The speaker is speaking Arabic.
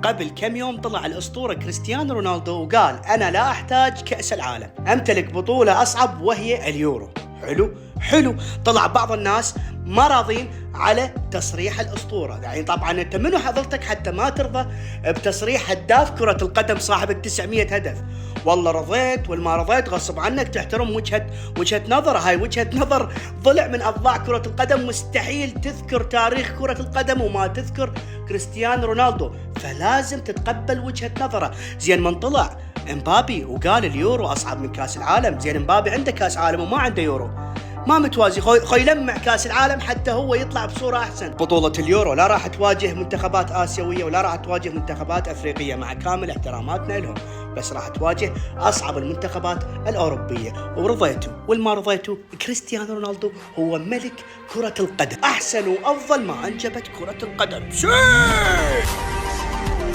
قبل كم يوم طلع الأسطورة كريستيانو رونالدو وقال أنا لا أحتاج كأس العالم، أمتلك بطولة أصعب وهي اليورو. حلو. طلع بعض الناس ما راضين على تصريح الأسطورة، يعني طبعا أنت منو حضرتك حتى ما ترضى بتصريح هداف كرة القدم صاحب 900 هدف؟ والله رضيت والما رضيت غصب عنك تحترم وجهة نظر. هاي وجهة نظر ضلع من أضلاع كرة القدم، مستحيل تذكر تاريخ كرة القدم وما تذكر كريستيانو رونالدو، فلازم تتقبل وجهة نظره. زين من طلع امبابي وقال اليورو أصعب من كاس العالم، زين امبابي عنده كاس عالم وما عنده يورو، ما متوازي. خو يلمع كاس العالم حتى هو يطلع بصورة أحسن. بطولة اليورو لا راح تواجه منتخبات آسيوية ولا راح تواجه منتخبات أفريقية مع كامل احتراماتنا لهم، بس راح تواجه أصعب المنتخبات الأوروبية. ورضيتوا والما رضيتوا كريستيانو رونالدو هو ملك كرة القدم، أحسن وأفضل ما أنجبت كرة القدم.